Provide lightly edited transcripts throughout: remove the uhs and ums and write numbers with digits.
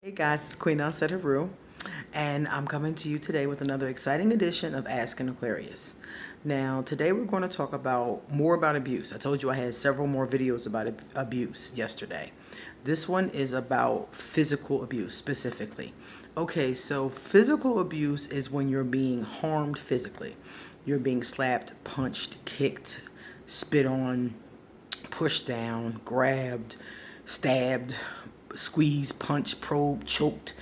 Hey guys, it's Queen Alcetta Rue, and I'm coming to you today with another exciting edition of Ask An Aquarius. Now, today we're going to talk more about abuse. I told you I had several more videos about abuse yesterday. This one is about physical abuse specifically. Okay, so physical abuse is when you're being harmed physically. You're being slapped, punched, kicked, spit on, pushed down, grabbed, stabbed, squeezed, punched, probed, choked,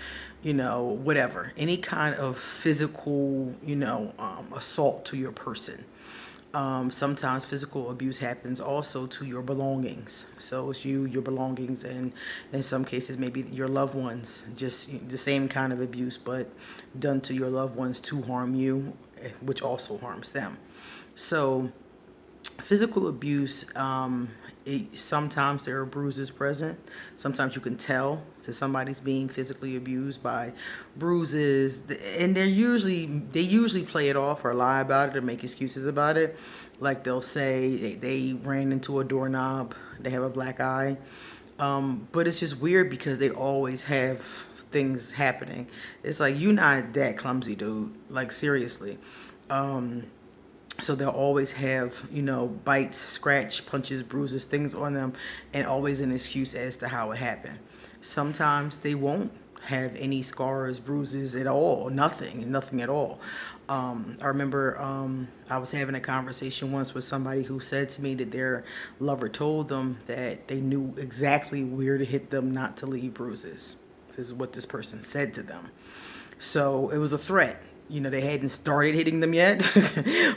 whatever. Any kind of physical, assault to your person. Sometimes physical abuse happens also to your belongings. So it's you, your belongings, and in some cases maybe your loved ones. Just the same kind of abuse, but done to your loved ones to harm you, which also harms them. So physical abuse, sometimes there are bruises present. Sometimes you can tell that somebody's being physically abused by bruises, and they usually play it off or lie about it or make excuses about it. Like they'll say they ran into a doorknob, they have a black eye. But it's just weird because they always have things happening. It's like, you're not that clumsy, dude. Like, seriously. So they'll always have, bites, scratch, punches, bruises, things on them, and always an excuse as to how it happened. Sometimes they won't have any scars, bruises at all, nothing at all. I remember I was having a conversation once with somebody who said to me that their lover told them that they knew exactly where to hit them not to leave bruises. This is what this person said to them. So it was a threat. They hadn't started hitting them yet,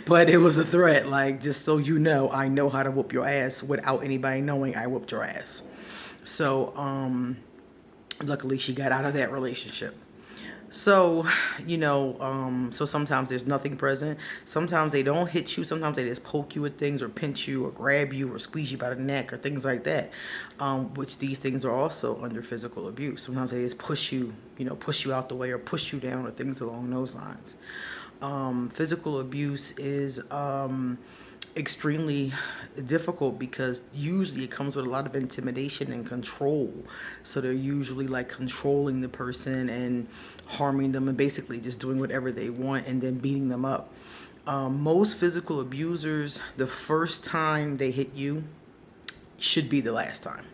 but it was a threat. Like, just so you know, I know how to whoop your ass without anybody knowing I whooped your ass. So, luckily she got out of that relationship. So, so sometimes there's nothing present. Sometimes they don't hit you. Sometimes they just poke you with things or pinch you or grab you or squeeze you by the neck or things like that, which these things are also under physical abuse. Sometimes they just push you, push you out the way or push you down or things along those lines. Physical abuse is extremely difficult because usually it comes with a lot of intimidation and control. So they're usually like controlling the person and harming them and basically just doing whatever they want and then beating them up. Most physical abusers, the first time they hit you should be the last time.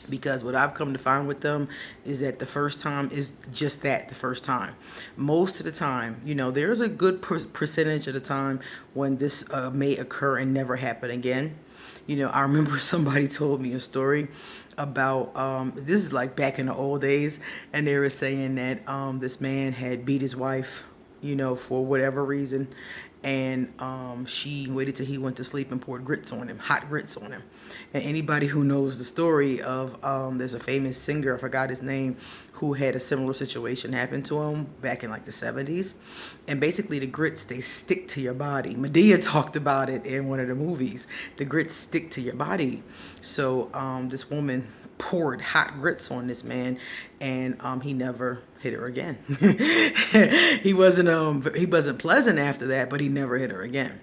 Because what I've come to find with them is that the first time is just that, the first time. Most of the time, there's a good percentage of the time when this may occur and never happen again. I remember somebody told me a story about, this is like back in the old days, and they were saying that this man had beat his wife, for whatever reason, and she waited till he went to sleep and poured grits on him, hot grits on him. And anybody who knows the story of, there's a famous singer, I forgot his name, who had a similar situation happen to him back in like the 70s. And basically the grits, they stick to your body. Medea talked about it in one of the movies. The grits stick to your body. So this woman poured hot grits on this man, and he never hit her again. He wasn't pleasant after that, but he never hit her again.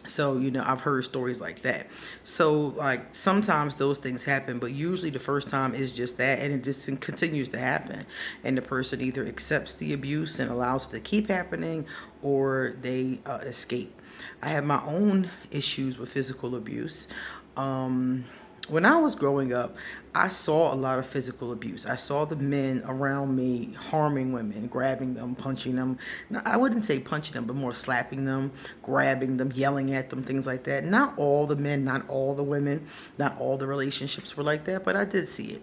So, I've heard stories like that. So, like, sometimes those things happen, but usually the first time is just that, and it just continues to happen. And the person either accepts the abuse and allows it to keep happening, or they escape. I have my own issues with physical abuse. When I was growing up, I saw a lot of physical abuse. I saw the men around me harming women, grabbing them, punching them. Now, I wouldn't say punching them, but more slapping them, grabbing them, yelling at them, things like that. Not all the men, not all the women, not all the relationships were like that, but I did see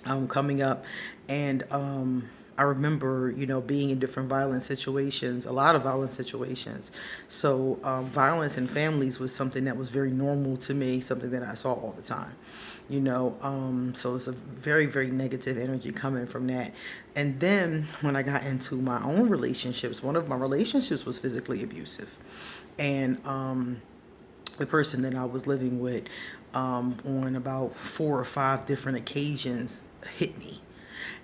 it coming up. And I remember, being in different violent situations, a lot of violent situations. So violence in families was something that was very normal to me, something that I saw all the time. So it's a very, very negative energy coming from that. And then when I got into my own relationships, one of my relationships was physically abusive. And the person that I was living with on about 4 or 5 different occasions hit me.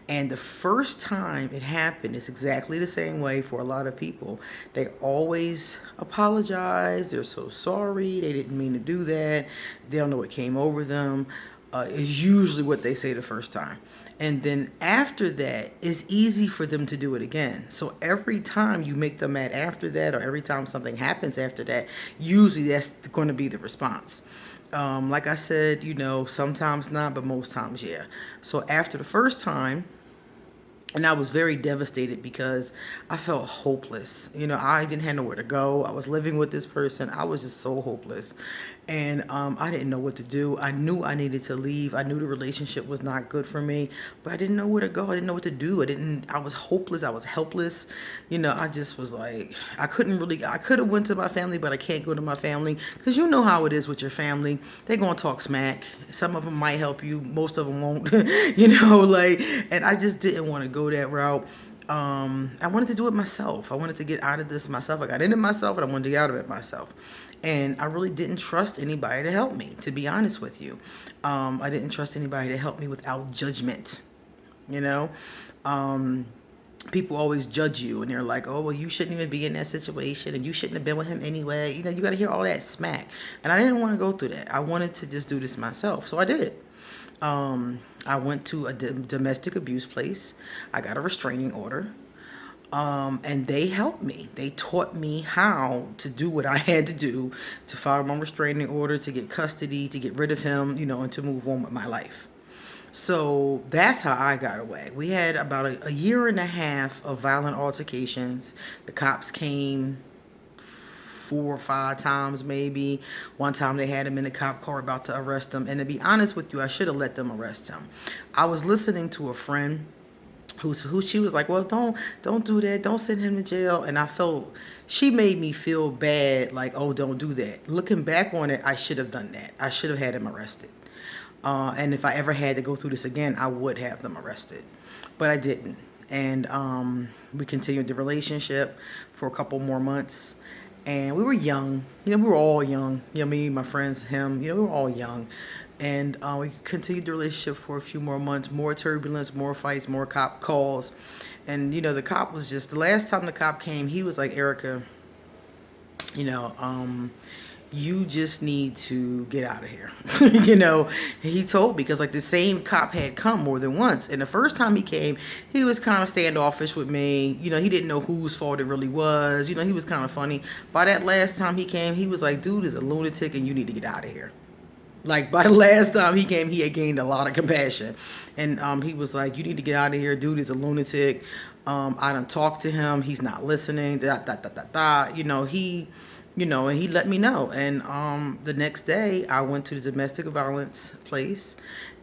And the first time it happened, it's exactly the same way for a lot of people. They always apologize. They're so sorry. They didn't mean to do that. They don't know what came over them. Is usually what they say the first time. And then after that, it's easy for them to do it again. So every time you make them mad after that, or every time something happens after that, usually that's going to be the response. Like I said, sometimes not, but most times, yeah. So after the first time, and I was very devastated because I felt hopeless. I didn't have nowhere to go. I was living with this person. I was just so hopeless. And I didn't know what to do. I knew I needed to leave. I knew the relationship was not good for me, but I didn't know where to go. I didn't know what to do. I was hopeless. I was helpless. I just was like, I could have went to my family, but I can't go to my family because you know how it is with your family. They're going to talk smack. Some of them might help you. Most of them won't, and I just didn't want to go that route. I wanted to do it myself. I wanted to get out of this myself. I got in it myself, and I wanted to get out of it myself. And I really didn't trust anybody to help me, to be honest with you. I didn't trust anybody to help me without judgment. You know, people always judge you, and they're like, "Oh, well, you shouldn't even be in that situation, and you shouldn't have been with him anyway." You got to hear all that smack, and I didn't want to go through that. I wanted to just do this myself, so I did. I went to a domestic abuse place. I got a restraining order. And they helped me. They taught me how to do what I had to do to file my restraining order, to get custody, to get rid of him, and to move on with my life. So that's how I got away. We had about a year and a half of violent altercations. The cops came 4 or 5 times maybe. One time they had him in the cop car about to arrest him. And to be honest with you, I should have let them arrest him. I was listening to a friend who she was like, well, don't do that. Don't send him to jail. And she made me feel bad, like, oh, don't do that. Looking back on it, I should have done that. I should have had him arrested. And if I ever had to go through this again, I would have them arrested. But I didn't. And we continued the relationship for a couple more months. And we were young. We were all young. Me, my friends, him. We were all young. And we continued the relationship for a few more months. More turbulence, more fights, more cop calls. And, the cop was the last time the cop came, he was like, Erica, you just need to get out of here. He told me, because the same cop had come more than once. And the first time he came, he was kind of standoffish with me. He didn't know whose fault it really was. He was kind of funny. By that last time he came, he was like, dude is a lunatic and you need to get out of here. By the last time he came, he had gained a lot of compassion. And he was like, you need to get out of here. Dude is a lunatic. I done talked to him. He's not listening. And he let me know. And the next day, I went to the domestic violence place,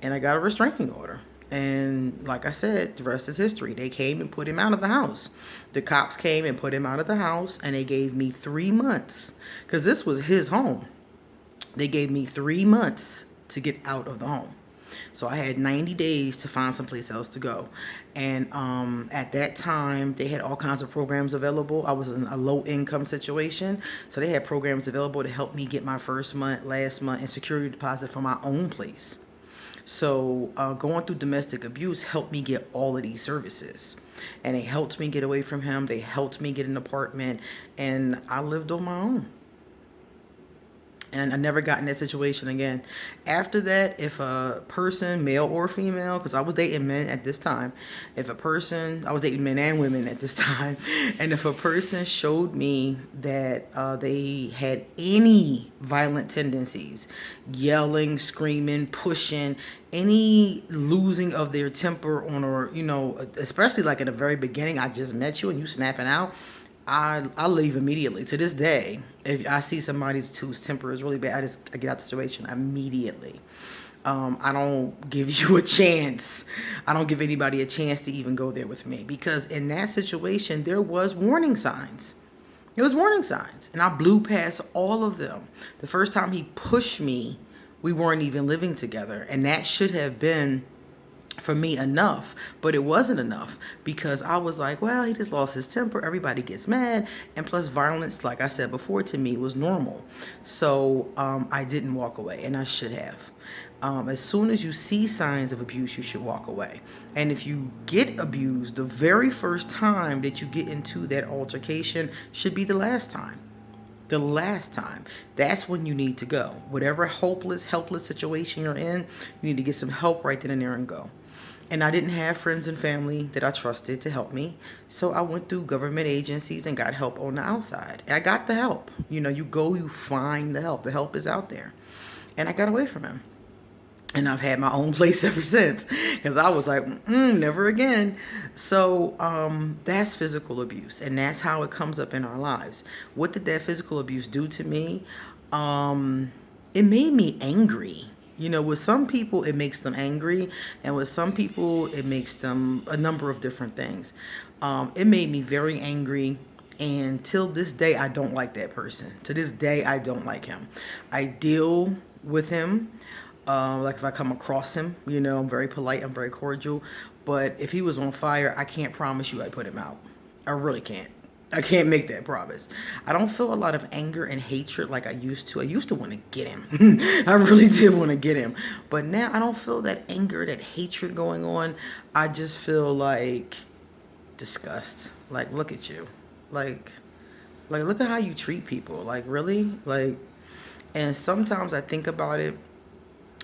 and I got a restraining order. And like I said, the rest is history. They came and put him out of the house. The cops came and put him out of the house, and they gave me 3 months, because this was his home. They gave me 3 months to get out of the home. So I had 90 days to find someplace else to go. And at that time, they had all kinds of programs available. I was in a low-income situation. So they had programs available to help me get my first month, last month, and security deposit for my own place. So going through domestic abuse helped me get all of these services. And it helped me get away from him. They helped me get an apartment. And I lived on my own. And I never got in that situation again. After that, if a person, male or female, because I was dating men at this time, I was dating men and women at this time, and if a person showed me that they had any violent tendencies, yelling, screaming, pushing, any losing of their temper especially in the very beginning, I just met you and you snapping out, I leave immediately. To this day, if I see somebody whose temper is really bad, I get out the situation immediately. I don't give you a chance. I don't give anybody a chance to even go there with me, because in that situation, there was warning signs. It was warning signs, and I blew past all of them. The first time he pushed me, we weren't even living together, and that should have been for me enough, but it wasn't enough, because I was like, well, he just lost his temper. Everybody gets mad. And plus, violence, like I said before, to me was normal. So I didn't walk away, and I should have. As soon as you see signs of abuse, you should walk away. And if you get abused, the very first time that you get into that altercation should be the last time. The last time. That's when you need to go. Whatever hopeless, helpless situation you're in, you need to get some help right then and there and go. And I didn't have friends and family that I trusted to help me. So I went through government agencies and got help on the outside. And I got the help. You know, you go, you find the help. The help is out there. And I got away from him. And I've had my own place ever since, because I was like, never again. So that's physical abuse, and that's how it comes up in our lives. What did that physical abuse do to me? It made me angry. You know, with some people it makes them angry, and with some people it makes them a number of different things. It made me very angry, and till this day I don't like that person. To this day I don't like him. I deal with him. Like if I come across him, you know, I'm very polite, I'm very cordial. But if he was on fire, I can't promise you I'd put him out. I really can't. I can't make that promise. I don't feel a lot of anger and hatred like I used to. I used to want to get him. I really did want to get him. But now I don't feel that anger, that hatred going on. I just feel like disgust. Like, look at you. Like look at how you treat people. Like, really? Like, and sometimes I think about it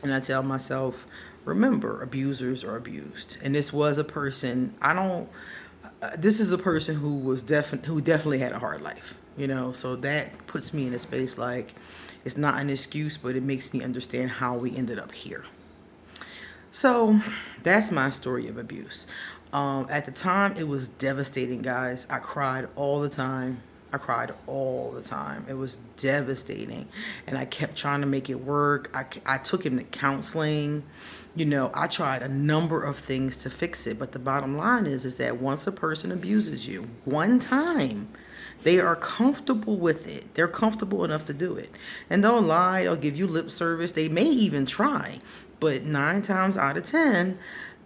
and I tell myself, remember, abusers are abused. And this was a person, this is a person who definitely had a hard life, you know? So that puts me in a space like, it's not an excuse, but it makes me understand how we ended up here. So that's my story of abuse. At the time, it was devastating, guys. I cried all the time. It was devastating. And I kept trying to make it work. I took him to counseling. You know, I tried a number of things to fix it. But the bottom line is that once a person abuses you one time, they are comfortable with it. They're comfortable enough to do it. And they'll lie. They'll give you lip service. They may even try. But 9 times out of 10,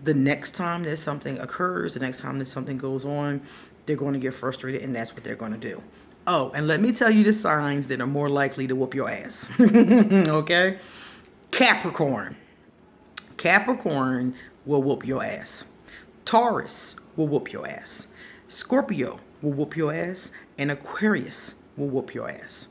the next time that something occurs, the next time that something goes on, they're going to get frustrated, and that's what they're going to do. Oh, and let me tell you the signs that are more likely to whoop your ass. Okay? Capricorn. Capricorn will whoop your ass. Taurus will whoop your ass. Scorpio will whoop your ass. And Aquarius will whoop your ass.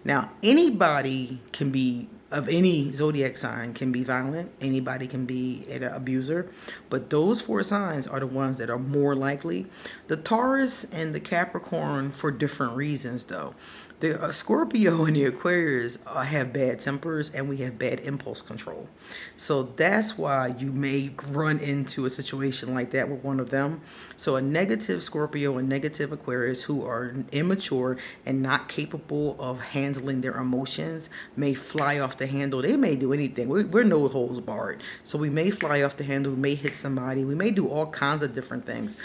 Now, anybody can be, of any zodiac sign, can be violent. Anybody can be an abuser. But those 4 signs are the ones that are more likely. The Taurus and the Capricorn for different reasons, though. The Scorpio and the Aquarius have bad tempers, and we have bad impulse control. So that's why you may run into a situation like that with one of them. So a negative Scorpio and negative Aquarius who are immature and not capable of handling their emotions may fly off the handle. They may do anything. We're no holds barred. So we may fly off the handle. We may hit somebody. We may do all kinds of different things.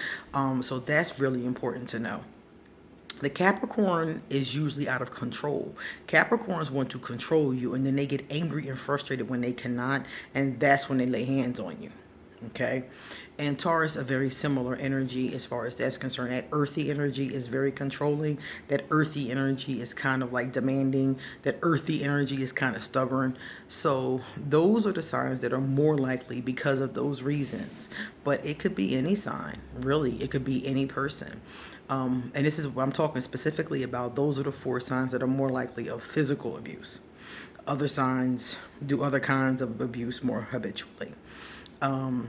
So that's really important to know. The Capricorn is usually out of control. Capricorns want to control you, and then they get angry and frustrated when they cannot, and that's when they lay hands on you. Okay? And Taurus, a very similar energy as far as that's concerned. That earthy energy is very controlling. That earthy energy is kind of like demanding. That earthy energy is kind of stubborn. So those are the signs that are more likely because of those reasons. But it could be any sign, really. It could be any person. And this is what I'm talking specifically about. Those are the 4 signs that are more likely of physical abuse. Other signs do other kinds of abuse more habitually.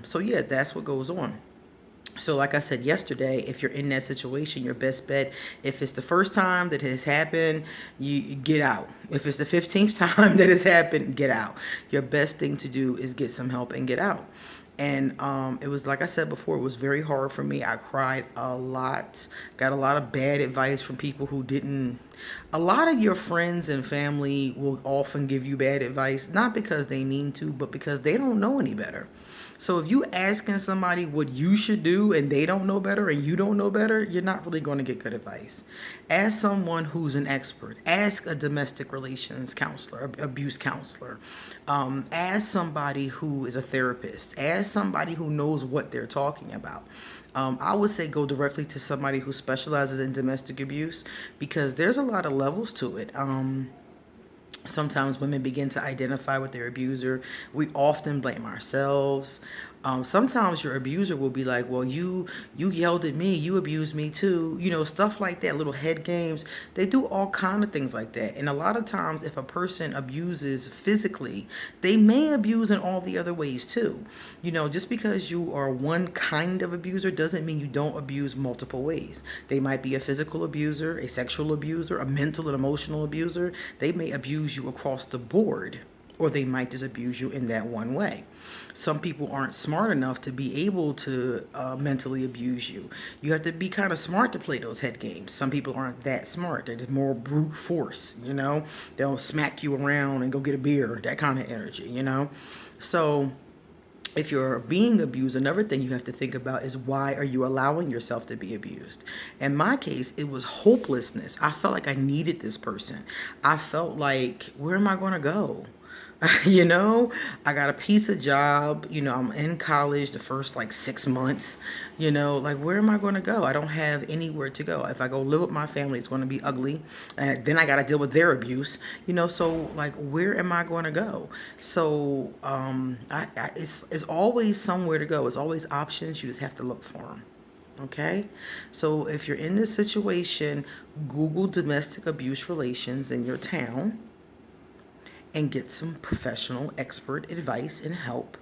So yeah, that's what goes on. So like I said yesterday, if you're in that situation, your best bet, if it's the first time that it has happened, you get out. If it's the 15th time that it's happened, get out. Your best thing to do is get some help and get out. And it was, like I said before, it was very hard for me. I cried a lot, got a lot of bad advice from people who didn't. A lot of your friends and family will often give you bad advice, not because they mean to, but because they don't know any better. So if you asking somebody what you should do and they don't know better and you don't know better, you're not really going to get good advice. Ask someone who's an expert. Ask a domestic relations counselor, abuse counselor. Ask somebody who is a therapist. Ask somebody who knows what they're talking about. I would say go directly to somebody who specializes in domestic abuse, because there's a lot of levels to it. Sometimes women begin to identify with their abuser. We often blame ourselves. Sometimes your abuser will be like, well, you yelled at me, you abused me too, stuff like that, little head games. They do all kind of things like that. And a lot of times, if a person abuses physically, they may abuse in all the other ways too. Just because you are one kind of abuser doesn't mean you don't abuse multiple ways. They might be a physical abuser, a sexual abuser, a mental and emotional abuser. They may abuse you across the board, or they might just abuse you in that one way. Some people aren't smart enough to be able to mentally abuse you. You have to be kind of smart to play those head games. Some people aren't that smart. They're just more brute force. They'll smack you around and go get a beer, that kind of energy. So if you're being abused, another thing you have to think about is, why are you allowing yourself to be abused? In my case, it was hopelessness. I felt like I needed this person. I felt like, where am I going to go? I got a piece of job, I'm in college the first like 6 months, like, where am I going to go? I don't have anywhere to go. If I go live with my family, it's going to be ugly. And then I got to deal with their abuse, so like, where am I going to go? So, it's always somewhere to go. It's always options. You just have to look for them. Okay, so if you're in this situation, Google domestic abuse relations in your town and get some professional expert advice and help.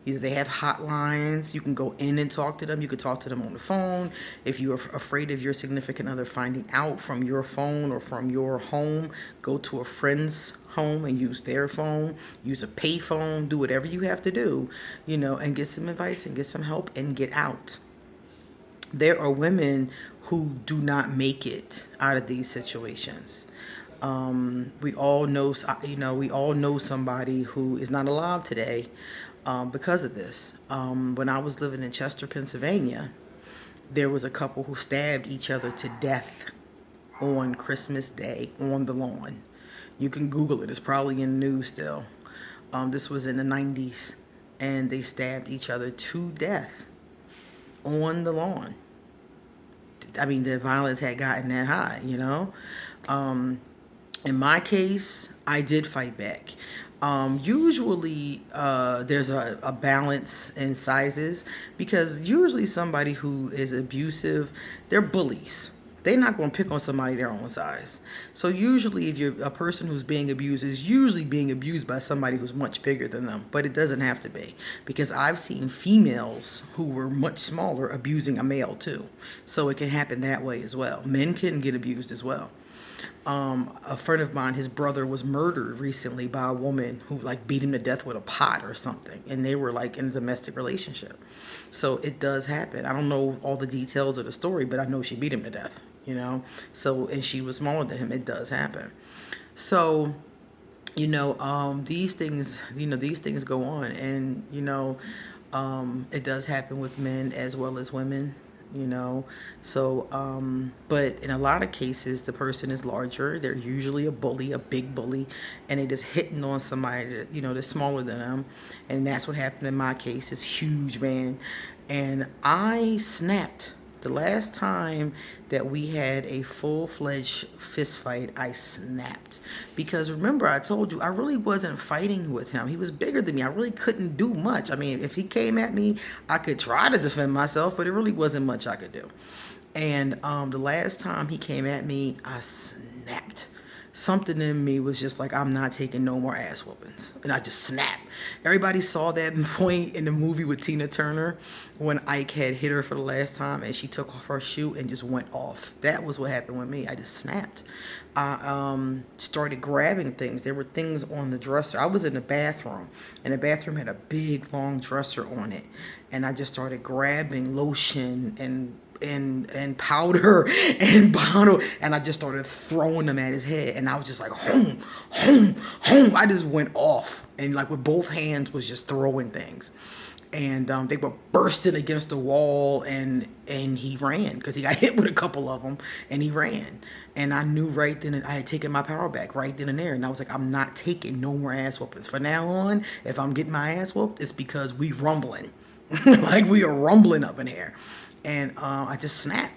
Either they have hotlines, you can go in and talk to them. You could talk to them on the phone. If you're afraid of your significant other finding out from your phone or from your home, go to a friend's home and use their phone, use a pay phone, do whatever you have to do, and get some advice and get some help and get out. There are women who do not make it out of these situations. We all know, we all know somebody who is not alive today because of this. When I was living in Chester, Pennsylvania, there was a couple who stabbed each other to death on Christmas Day on the lawn. You can Google it. It's probably in the news still. This was in the 90s, and they stabbed each other to death on the lawn. I mean, the violence had gotten that high, In my case, I did fight back. Usually, there's a balance in sizes, because usually somebody who is abusive, they're bullies. They're not going to pick on somebody their own size. So usually, if you're a person who's being abused, is usually being abused by somebody who's much bigger than them. But it doesn't have to be, because I've seen females who were much smaller abusing a male too. So it can happen that way as well. Men can get abused as well. A friend of mine, his brother was murdered recently by a woman who like beat him to death with a pot or something, and they were like in a domestic relationship. So it does happen. I don't know all the details of the story, but I know she beat him to death, so, and she was smaller than him. It does happen. So, these things go on, and it does happen with men as well as women. So but in a lot of cases, the person is larger. They're usually a bully, a big bully, and they just hitting on somebody that that's smaller than them. And that's what happened in my case. This huge man, and I snapped. The last time that we had a full-fledged fist fight, I snapped. Because remember, I told you, I really wasn't fighting with him. He was bigger than me. I really couldn't do much. I mean, if he came at me, I could try to defend myself, but it really wasn't much I could do. And the last time he came at me, I snapped. Something in me was just like, I'm not taking no more ass whoopings. And I just snapped. Everybody saw that point in the movie with Tina Turner when Ike had hit her for the last time and she took off her shoe and just went off. That was what happened with me. I just snapped. I started grabbing things. There were things on the dresser. I was in the bathroom, and the bathroom had a big, long dresser on it. And I just started grabbing lotion and powder and bottle, and I just started throwing them at his head, and I was just like, home, home, home. I just went off, and like with both hands was just throwing things, and they were bursting against the wall, and he ran because he got hit with a couple of them, and he ran. And I knew right then I had taken my power back right then and there, and I was like, I'm not taking no more ass whoopings from now on. If I'm getting my ass whooped, it's because we rumbling. Like we are rumbling up in here. And I just snapped.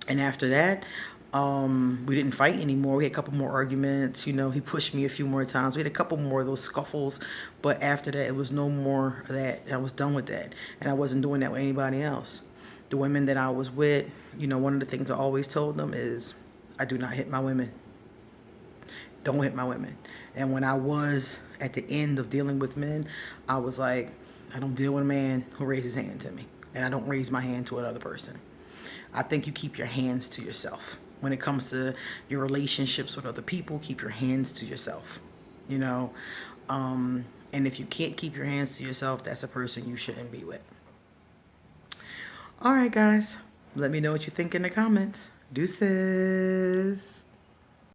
And after that, We didn't fight anymore. We had a couple more arguments. You know, he pushed me a few more times. We had a couple more of those scuffles. But after that, it was no more of that. I was done with that. And I wasn't doing that with anybody else. The women that I was with, you know, one of the things I always told them is, I do not hit my women. Don't hit my women. And when I was at the end of dealing with men, I was like, I don't deal with a man who raises his hand to me. And I don't raise my hand to another person. I think you keep your hands to yourself. When it comes to your relationships with other people, keep your hands to yourself. You know? And if you can't keep your hands to yourself, that's a person you shouldn't be with. All right, guys. Let me know what you think in the comments. Deuces.